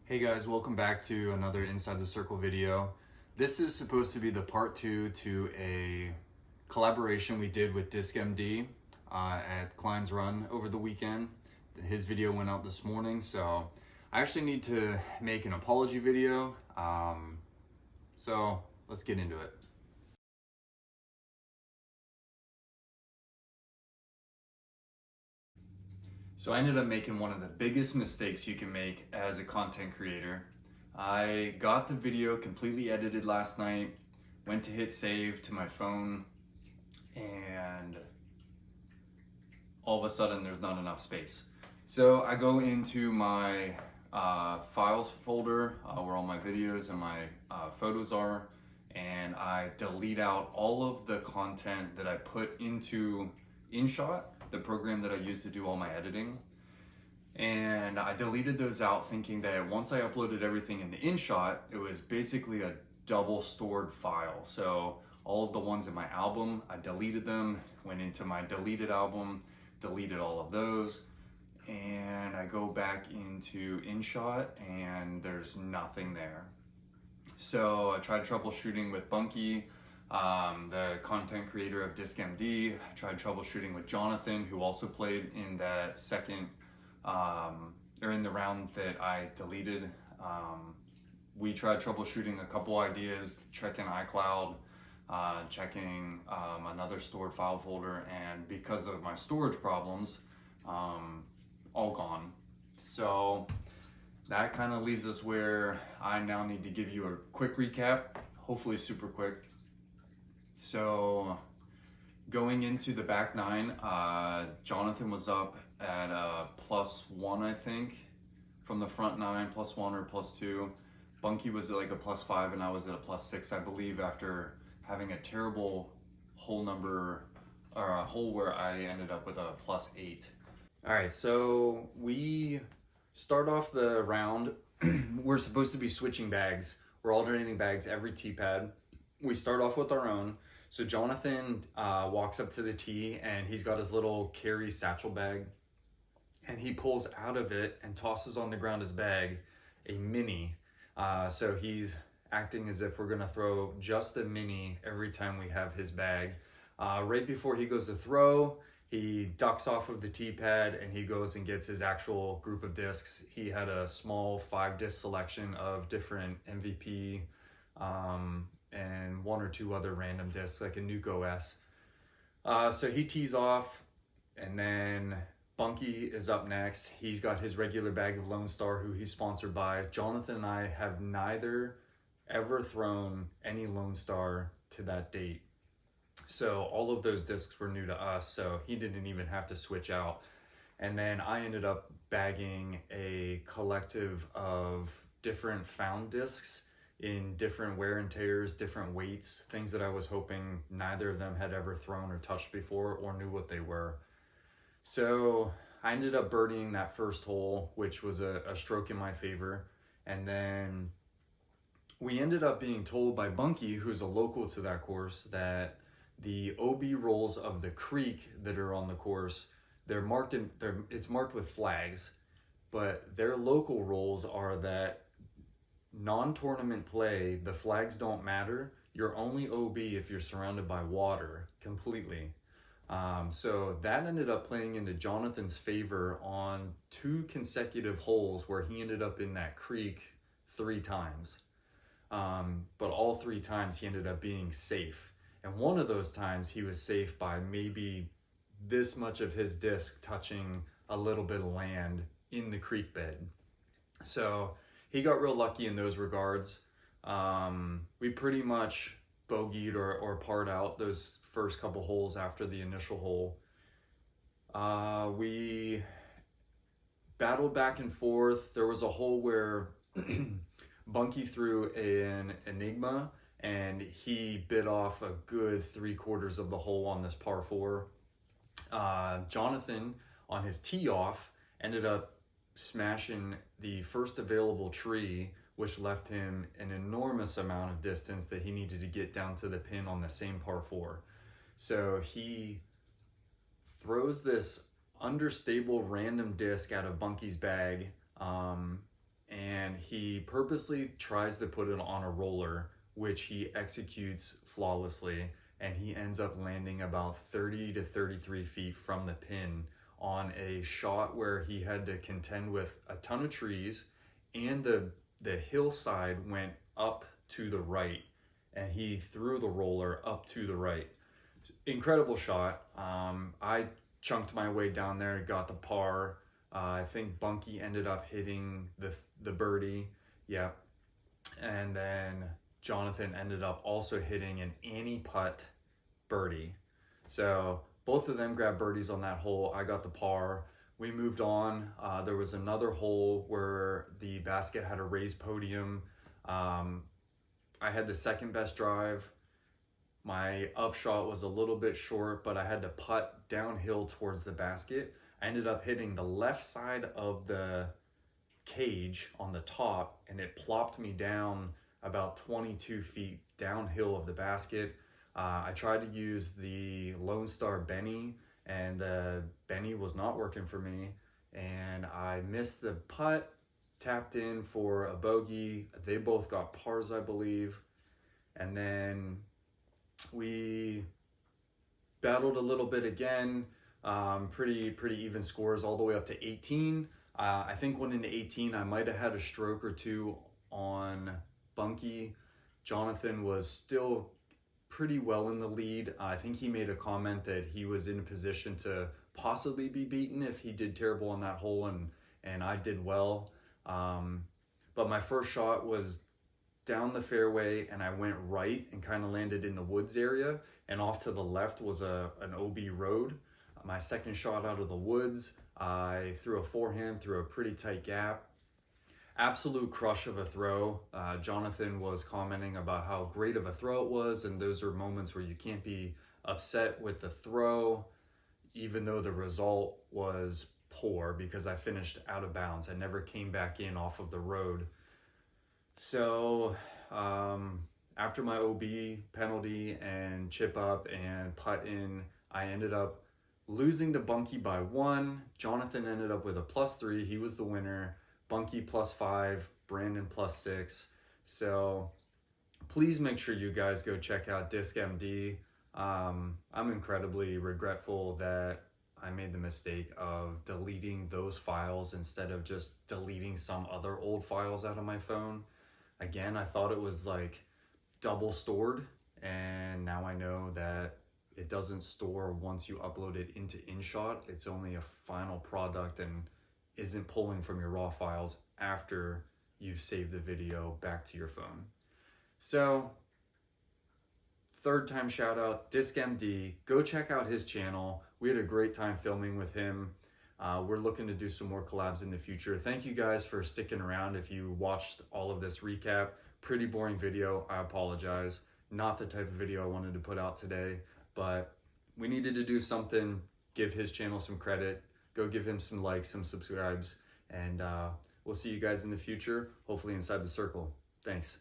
Hey guys, welcome back to another Inside the Circle video. This is supposed to be the part 2 to a collaboration we did with DiscMD at Klein's Run over the weekend. His video went out this morning, so I actually need to make an apology video. So let's get into it. So I ended up making one of the biggest mistakes you can make as a content creator. I got the video completely edited last night, went to hit save to my phone, and all of a sudden there's not enough space. So I go into my files folder where all my videos and my photos are, and I delete out all of the content that I put into InShot, the program that I use to do all my editing. And I deleted those out thinking that once I uploaded everything into InShot, it was basically a double stored file. So all of the ones in my album, I deleted them, went into my deleted album, deleted all of those, and I go back into InShot and there's nothing there. So I tried troubleshooting with Bunky, the content creator of DiscMD. I tried troubleshooting with Jonathan, who also played in that second, or in the round that I deleted. We tried troubleshooting a couple ideas, checking iCloud, checking another stored file folder, and because of my storage problems, all gone. So that kind of leaves us where I now need to give you a quick recap, hopefully super quick. So going into the back nine, Jonathan was up at +1, I think, from the front nine, +1 or +2. Bunky was at like a +5 and I was at a +6, I believe, after having a terrible hole number, or a hole where I ended up with a +8. All right, so we start off the round. We're supposed to be switching bags. We're alternating bags every tee pad. We start off with our own. So Jonathan walks up to the tee and he's got his little carry satchel bag, and he pulls out of it and tosses on the ground his bag, a mini. So he's acting as if we're gonna throw just a mini every time we have his bag. Right before he goes to throw, he ducks off of the tee pad and he goes and gets his actual group of discs. He had a small 5-disc selection of different MVP and 1 or 2 other random discs, like a Nuke OS. So he tees off, and then Bunky is up next. He's got his regular bag of Lone Star, who he's sponsored by. Jonathan and I have neither ever thrown any Lone Star to that date. So all of those discs were new to us, so he didn't even have to switch out. And then I ended up bagging a collective of different found discs in different wear and tears, different weights, things that I was hoping neither of them had ever thrown or touched before or knew what they were. So I ended up birdieing that first hole, which was a stroke in my favor. And then we ended up being told by Bunky, who's a local to that course, that the OB rolls of the creek that are on the course, it's marked with flags, but their local rolls are that non-tournament play, the flags don't matter. You're only OB if you're surrounded by water completely. So that ended up playing into Jonathan's favor on 2 consecutive holes where he ended up in that creek 3 times. But all 3 times he ended up being safe. And one of those times he was safe by maybe this much of his disc touching a little bit of land in the creek bed. So he got real lucky in those regards. We pretty much bogeyed or parred out those first couple holes after the initial hole. We battled back and forth. There was a hole where Bunky threw an Enigma and he bit off a good 3/4 of the hole on this par 4. Jonathan, on his tee off, ended up smashing the first available tree, which left him an enormous amount of distance that he needed to get down to the pin on the same par 4. So he throws this understable random disc out of Bunky's bag, and he purposely tries to put it on a roller, which he executes flawlessly, and he ends up landing about 30 to 33 feet from the pin on a shot where he had to contend with a ton of trees, and the hillside went up to the right, and he threw the roller up to the right. Incredible shot. I chunked my way down there, got the par. I think Bunky ended up hitting the birdie. Yeah. And then Jonathan ended up also hitting an Annie putt birdie. So both of them grabbed birdies on that hole. I got the par. We moved on. There was another hole where the basket had a raised podium. I had the second best drive. My upshot was a little bit short, but I had to putt downhill towards the basket. I ended up hitting the left side of the cage on the top, and it plopped me down about 22 feet downhill of the basket. I tried to use the Lone Star Benny, and the Benny was not working for me, and I missed the putt, tapped in for a bogey. They both got pars, I believe, and then we battled a little bit again. Pretty even scores all the way up to 18. I think when into 18, I might have had a stroke or two on Bunky. Jonathan was still pretty well in the lead. I think he made a comment that he was in a position to possibly be beaten if he did terrible on that hole, and I did well. But my first shot was down the fairway, and I went right and kind of landed in the woods area, and off to the left was an OB road. My second shot out of the woods, I threw a forehand through a pretty tight gap. Absolute crush of a throw. Jonathan was commenting about how great of a throw it was, and those are moments where you can't be upset with the throw, even though the result was poor because I finished out of bounds. I never came back in off of the road. So after my OB penalty and chip up and putt in, I ended up losing to Bunky by 1. Jonathan ended up with a +3. He was the winner. Bunky +5. Brandon +6. So please make sure you guys go check out Disc MD. I'm incredibly regretful that I made the mistake of deleting those files instead of just deleting some other old files out of my phone. Again, I thought it was like double stored, and now I know that it doesn't store once you upload it into InShot. It's only a final product and isn't pulling from your raw files after you've saved the video back to your phone. So, third time shout out, Disc MD. Go check out his channel. We had a great time filming with him. We're looking to do some more collabs in the future. Thank you guys for sticking around. If you watched all of this recap, pretty boring video, I apologize. Not the type of video I wanted to put out today, but we needed to do something, give his channel some credit, go give him some likes, some subscribes, and we'll see you guys in the future, hopefully inside the circle. Thanks.